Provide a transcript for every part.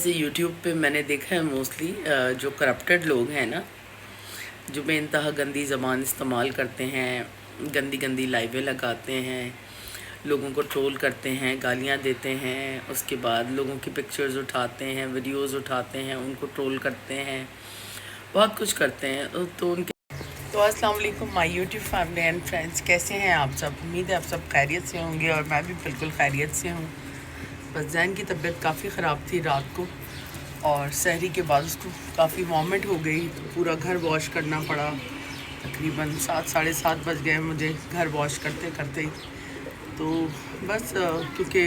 वैसे यूट्यूब पे मैंने देखा है मोस्टली जो करप्टेड लोग हैं ना, जो बेइंतहा गंदी ज़बान इस्तेमाल करते हैं, गंदी गंदी लाइवें लगाते हैं, लोगों को ट्रोल करते हैं, गालियाँ देते हैं, उसके बाद लोगों की पिक्चर्स उठाते हैं, वीडियोस उठाते हैं, उनको ट्रोल करते हैं, बहुत कुछ करते हैं। तो उनके तो अस्सलाम वालेकुम my YouTube family and friends, कैसे हैं आप सब? उम्मीद है आप सब खैरियत से होंगे और मैं भी बिल्कुल खैरियत से हूँ। बस जैन की तबीयत काफ़ी ख़राब थी रात को, और सहरी के बाद उसको काफ़ी वॉमिट हो गई, तो पूरा घर वॉश करना पड़ा। तकरीबन 7 साढ़े 7 बज गए मुझे घर वॉश करते करते ही। तो बस क्योंकि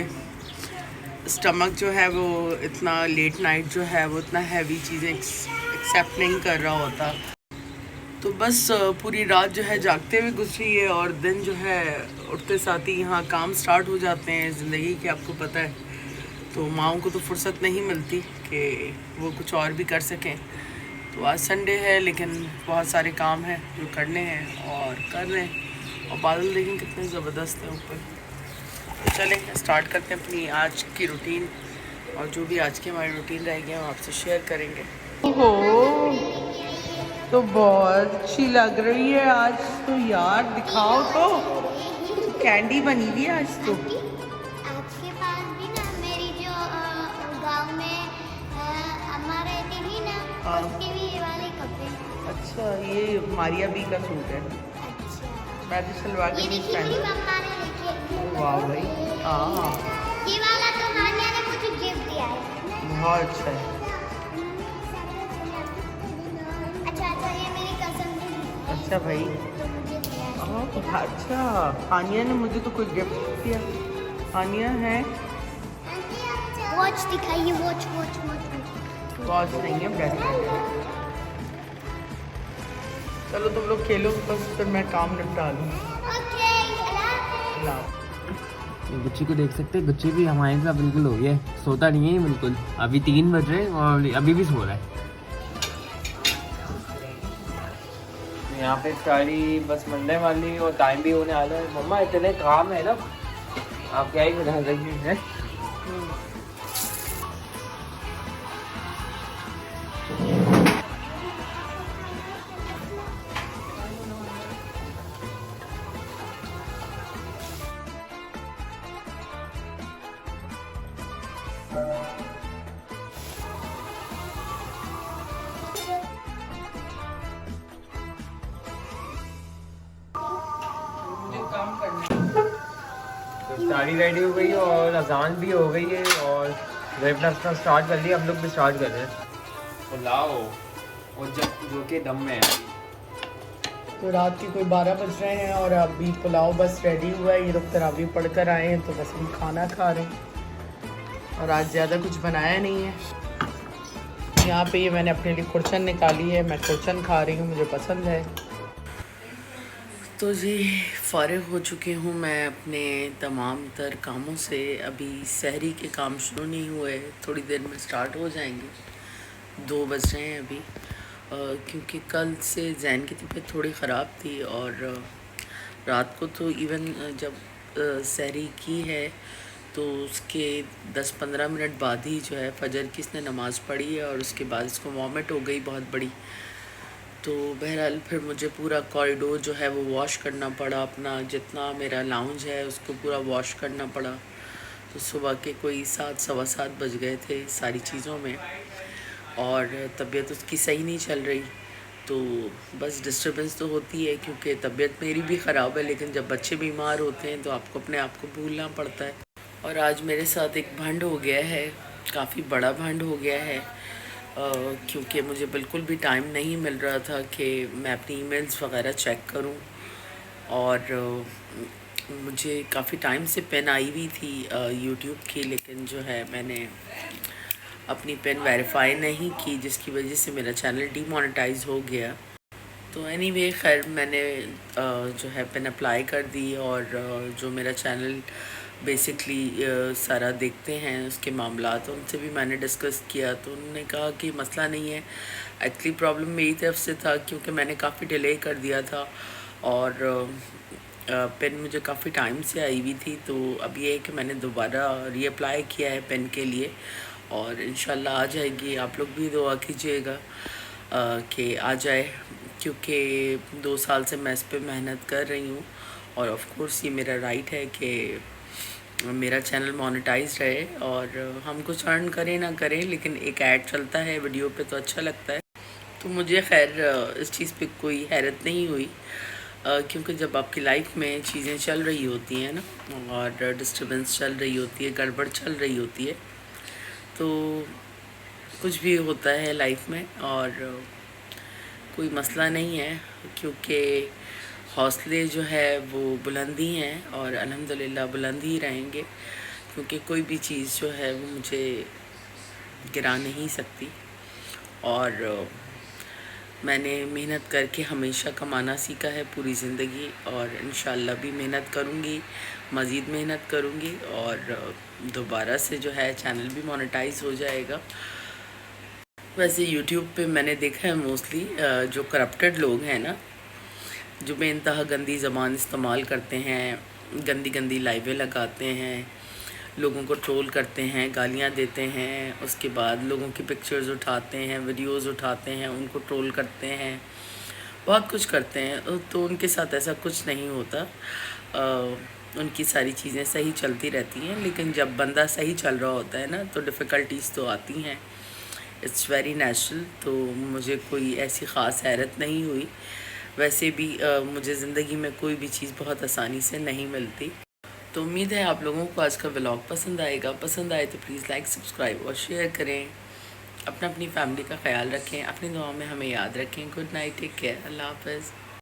स्टमक जो है वो इतना लेट नाइट जो है वो इतना हैवी चीज़ें एक्सेप्ट नहीं कर रहा होता, तो बस पूरी रात जो है जागते हुए गुजरी है, और दिन जो है उठते साथ ही यहाँ काम स्टार्ट हो जाते हैं ज़िंदगी के, आपको पता है। तो माँओं को तो फुर्सत नहीं मिलती कि वो कुछ और भी कर सकें। तो आज संडे है लेकिन बहुत सारे काम हैं जो करने हैं और कर रहे हैं, और बादल देखें कितने ज़बरदस्त हैं ऊपर। तो चलें स्टार्ट करते हैं अपनी आज की रूटीन, और जो भी आज की हमारी रूटीन रहेगी हम आपसे शेयर करेंगे। ओहो, तो बहुत अच्छी लग रही है आज तो यार, दिखाओ तो, कैंडी बनी हुई है आज तो। आपके पास भी ना मेरी जो गांव में अम्मा रहती थी ना, हाँ। उसके भी ये वाले कपड़े। अच्छा, ये मारिया बी का सूट है। अच्छा, मैं तो सलवार ये कमीज देखिए मेरी पहनी। मम्मा ने लेके। वाह भाई, हाँ ये वाला तो मान्या ने मुझे गिफ्ट दिया है। बहुत अच्छा है। अच्छा अच्छा, ये मेरी कज़न ने अच्छा भाई, तो मुझे दिया है। अच्छा, हानिया ने मुझे तो कोई गिफ्ट दिया। हानिया है, वॉच दिखाइए, वॉच वॉच वॉच। वॉच नहीं है, ब्रेसलेट है। चलो तुम लोग खेलो, बस फिर मैं काम निपटा लूँ। ओके, अल्लाह हाफ़िज़। गुच्ची को देख सकते हैं, गुच्ची भी हमारे साथ बिल्कुल हो गया है, सोता नहीं है बिल्कुल। अभी 3 बज रहे हैं और अभी भी सो रहा है। यहाँ पे सारी बस मंडे वाली और टाइम भी होने वाला है। मम्मा इतने काम है ना, आप क्या ही बता रही हैं। काम करना तो सारी रेडी हो गई है और अजान भी हो गई है, और ब्रेकफास्ट स्टार्ट कर लिया, हम लोग भी स्टार्ट कर रहे हैं। पुलाव और जब जो के दम में है। तो रात के कोई 12 बज रहे हैं और अभी पुलाव बस रेडी हुआ है। ये लोग तरावी पढ़ कर आए हैं तो बस हम खाना खा रहे हैं, और आज ज़्यादा कुछ बनाया नहीं है। यहाँ पे ये मैंने अपने लिए खुरचन निकाली है, मैं खुरचन खा रही हूँ, मुझे पसंद है। तो जी फ़ारिग हो चुकी हूँ मैं अपने तमाम तर कामों से। अभी सहरी के काम शुरू नहीं हुए, थोड़ी देर में स्टार्ट हो जाएंगे। 2 बज रहे हैं अभी, क्योंकि कल से जैन की तबीयत थोड़ी ख़राब थी, और रात को तो इवन जब सहरी की है तो उसके 10-15 मिनट बाद ही जो है फजर की इसने नमाज़ पढ़ी है, और उसके बाद इसको वॉमिट हो गई बहुत बड़ी। तो बहरहाल फिर मुझे पूरा कॉरिडोर जो है वो वॉश करना पड़ा, अपना जितना मेरा लाउंज है उसको पूरा वॉश करना पड़ा। तो सुबह के कोई 7 सवा 7 बज गए थे सारी चीज़ों में, और तबीयत उसकी सही नहीं चल रही। तो बस डिस्टर्बेंस तो होती है क्योंकि तबीयत मेरी भी ख़राब है, लेकिन जब बच्चे बीमार होते हैं तो आपको अपने आप को भूलना पड़ता है। और आज मेरे साथ एक भंड हो गया है, काफ़ी बड़ा भंड हो गया है, क्योंकि मुझे बिल्कुल भी टाइम नहीं मिल रहा था कि मैं अपनी ईमेल्स वगैरह चेक करूं। और मुझे काफ़ी टाइम से पेन आई हुई थी यूट्यूब की, लेकिन जो है मैंने अपनी पेन वेरीफाई नहीं की, जिसकी वजह से मेरा चैनल डीमोनेटाइज हो गया। तो एनीवे खैर मैंने जो है पेन अप्लाई कर दी, और जो मेरा चैनल बेसिकली सारा देखते हैं उसके मामला, तो उनसे भी मैंने डिस्कस किया। तो उन्होंने कहा कि मसला नहीं है, एक्चुअली प्रॉब्लम मेरी तरफ से था क्योंकि मैंने काफ़ी डिले कर दिया था, और पेन मुझे काफ़ी टाइम से आई हुई थी। तो अब ये है कि मैंने दोबारा रीअप्लाई किया है पेन के लिए, और इंशाल्लाह आ जाएगी। आप लोग भी दुआ कीजिएगा कि आ जाए, क्योंकि 2 साल से मैं इस पे मेहनत कर रही हूँ और ऑफ कोर्स ये मेरा राइट है कि मेरा चैनल मोनेटाइज रहे और हम कुछ अर्न करें ना करें, लेकिन एक ऐड चलता है वीडियो पे तो अच्छा लगता है। तो मुझे खैर इस चीज़ पे कोई हैरत नहीं हुई, क्योंकि जब आपकी लाइफ में चीज़ें चल रही होती हैं ना और डिस्टर्बेंस चल रही होती है, गड़बड़ चल रही होती है, तो कुछ भी होता है लाइफ में और कोई मसला नहीं है, क्योंकि हौसले जो है वो बुलंदी हैं और अल्हम्दुलिल्लाह बुलंद ही रहेंगे, क्योंकि कोई भी चीज़ जो है वो मुझे गिरा नहीं सकती। और मैंने मेहनत करके हमेशा कमाना सीखा है पूरी ज़िंदगी और इंशाल्लाह भी मेहनत करूँगी, मज़ीद मेहनत करूँगी और दोबारा से जो है चैनल भी मोनेटाइज हो जाएगा। वैसे यूट्यूब पे मैंने देखा है मोस्टली जो करप्टेड लोग हैं ना, जो बेइंतहा गंदी ज़बान इस्तेमाल करते हैं, गंदी गंदी लाइवें लगाते हैं, लोगों को ट्रोल करते हैं, गालियाँ देते हैं, उसके बाद लोगों की पिक्चर्स उठाते हैं, वीडियोस उठाते हैं, उनको ट्रोल करते हैं, बहुत कुछ करते हैं। तो उनके साथ ऐसा कुछ नहीं होता, उनकी सारी चीज़ें सही चलती रहती हैं, लेकिन जब बंदा सही चल रहा होता है ना तो डिफ़िकल्टीज़ तो आती हैं, इट्स वेरी नेचुरल। तो मुझे कोई ऐसी ख़ास हैरत नहीं हुई। वैसे भी मुझे ज़िंदगी में कोई भी चीज़ बहुत आसानी से नहीं मिलती। तो उम्मीद है आप लोगों को आज का व्लॉग पसंद आएगा। पसंद आए तो प्लीज़ लाइक, सब्सक्राइब और शेयर करें। अपनी फैमिली का ख्याल रखें, अपनी दुआ में हमें याद रखें। गुड नाइट, टेक केयर, अल्लाह हाफ़िज़।